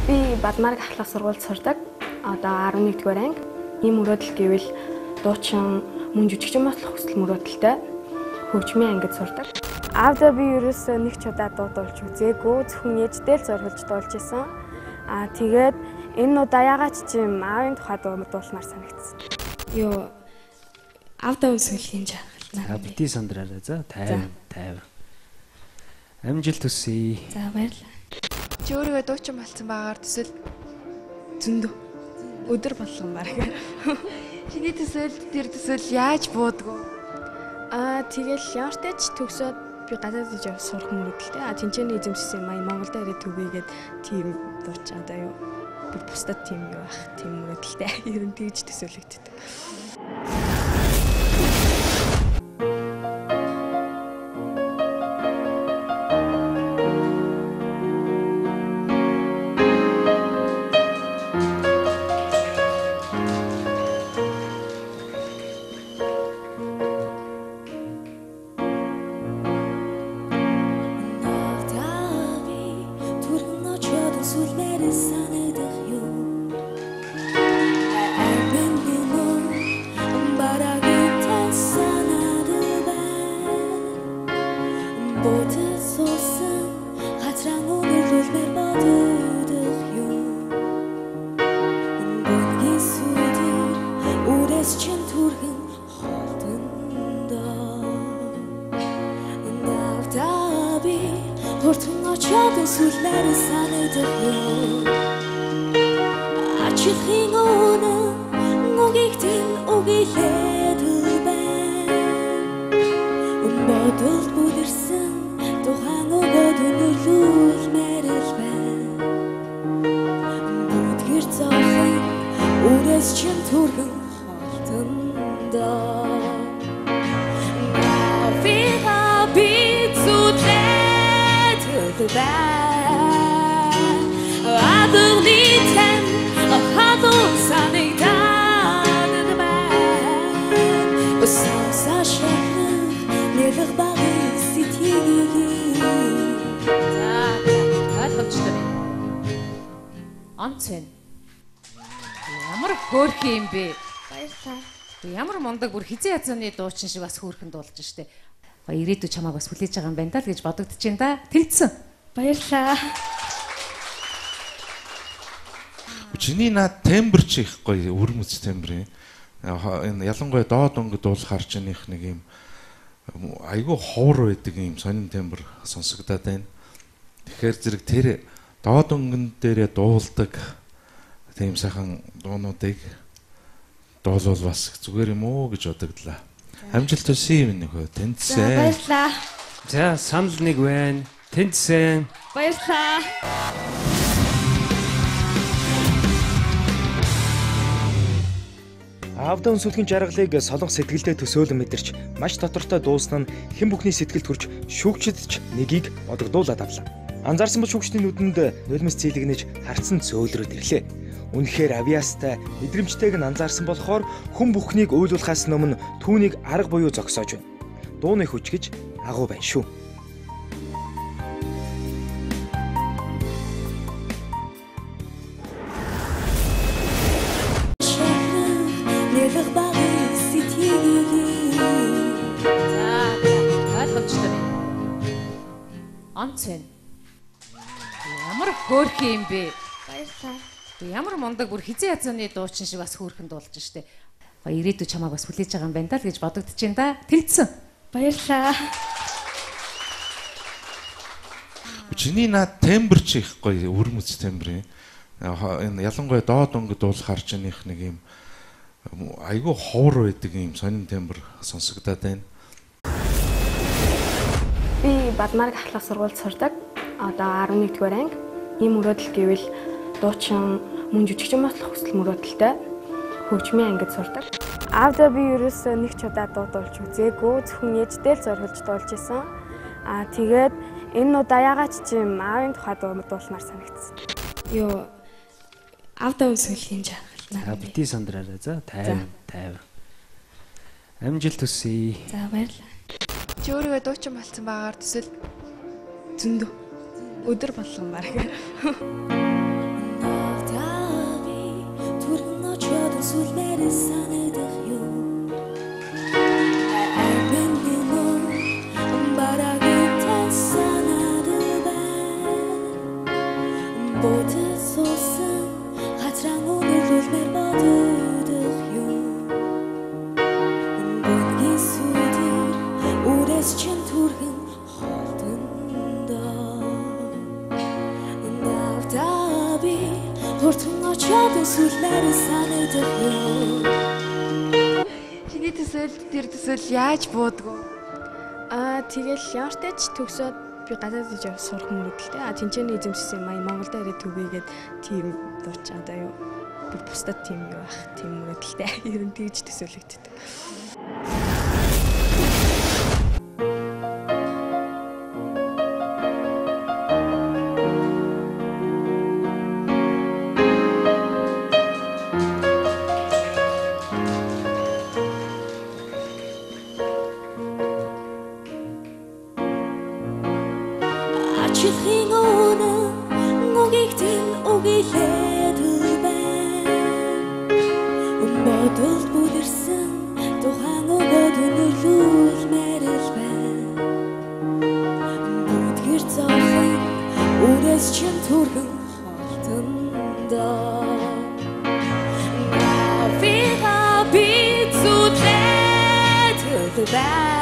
Би Бадмараг ахлах сургуульд сурдаг. Одоо 11-р анги. Ийм мөрөөдөл гэвэл дуучин, мөн жүжигчин болох хүсэл мөрөөдөлтэй хөгжмийн ангид сурдаг. Аавдаа би ерөөсөө нэг ч удаа дуудуулж үзээгүй. Зөвхөн ээждээ л зориулж дуулж исэн. Тэгээд энэ удаа яагаад ч юм аавын тухай дуулмаар санагдсан. Аавдаа үсгэлхийн жаахал. Бити сандраарай за 50. Амжилт хүсье. За баярлалаа. Чи өөрийгөө дуучин болсон байгаагаар төсөл Зөндөө. Өдөр болгон марг. чиний тэр төсөл яаж буудгүй? Тэгэл ямартай ч төгсөөд би гадаад иж сурах мөрөдөлтэй. Тэнцээний эзэмшсэн юм Монголд ирээд түгээгээд тийм дууч одоо юу бүр бусдад тийм юу байх тийм мөрөдөлтэй. Ер нь тэгж төсөөлөгддөг. Ямар хөөрхөн юм бэ? Баярлалаа. Ямар мундаг бүр хизээ язууны дуучин шиг бас хөөрхөн дуулж штэ. Ирээдүйд чамайг бас хүлээж байгаа юм байна даа л гэж бодогдож байна да. Тэлцэн. Баярлалаа. Чиний наад тембр ч их гоё өрмөц тембр юм. Энэ ялангуяа доод өнгө дуулахар чинийх нэг юм айгүй ховор байдаг юм сонин тембр сонсогдоод байна. Тэгэхээр зэрэг тэр доод өнгөн дээрээ дуулдаг тийм сайхан дуунуудыг доолол бас зүгээр юм уу гэж бодогдлаа. Амжилт хүсье юм нөхөө. Тэнцсэн. Баярлалаа. За санал нэг байна. Тэнцсэн. Баярлалаа. Аавдаа сүлгийн жаргалыг солонх сэтгэлдээ төсөөлөн мэдэрч маш дотортой дуусна нь хэн бүхний сэтгэлд хүрч шүүгчдч нэгийг бодогдуулаад авлаа. Анзаарсан бол шүүгчдийн нүдэнд нулимс цэлэгнэж харцсан цөөлрөд ирлээ. Үнэхээр авьяастай мэдрэмжтэйг нь анзаарсан болохоор хүн бүхнийг уйлуулахаас өмнө түүнийг арга буюу зогсоож байна. Дууны хүч гэж агуу байна шүү. Онцэн. Ямар хөөрхөн юм бэ? Баярлалаа. Ямар мундаг бүр хизээ язууны дуучин шиг бас хөөрхөн дуулж штэ. Ирээдүйд чамайг бас хүлээж байгаа юм байна даа л гэж бодогдож байна да. Тэлцэн. Баярлалаа. Чиний наад тембр ч их гоё өрмөц тембр юм. Энэ ялангуяа доод өнгө дуулахар чинийх нэг юм айгүй ховор байдаг юм сонин тембр сонсогдоод байна. Би Бадмараг ахлах сургуульд сурдаг. Одоо 11-р анги. Ийм мөрөөдөл гэвэл дуучин, мөн жүжигчин болох хүсэл мөрөөдөлтэй хөгжмийн ангид сурдаг. Аавдаа би ерөөсөө нэг ч удаа дуудуулж үзээгүй. Зөвхөн ээждээ л зориулж дуулж исэн. Тэгээд энэ удаа яагаад ч юм аавын тухай дуулмаар санагдсан. Аавдаа үсгэлхийн жаахал. Бити сандраарай за 50. Амжилт хүсье. За баярлалаа. Чи өөрийгөө дуучин болсон байгаагаар төсөл Зөндөө. Өдөр болгон марг. сүлмээр санагдах юм амин барагтай санаад байна бодож суусан газраа өнөрлөлмөр бодох юм бүгдийн сүдэр үрээс чин түргэн Хурдан очоод сүлмээр санагдах юм. Чиний төсөөл тэр төсөөл яаж буудгүй? Тэгэл ямартай ч төгсөөд би гадаад иж сурах мөрөдөлтэй. Тэнцээний эзэмшсэн маяг Монголд ирээд түгээгээд тийм дууч одоо юу бүр бусдад тийм юу байх тийм мөрөдөлтэй. Ер нь тэгж төсөөлөгддөг. Чихийн өнө ngogigten ogilээд байна бодолд бүдэрсэн тухайн өгөөд өнөрлүүлмээр л байна бүгдгэр цаахан үрээс чин түргэн холтондоо Навига би зүлээд байна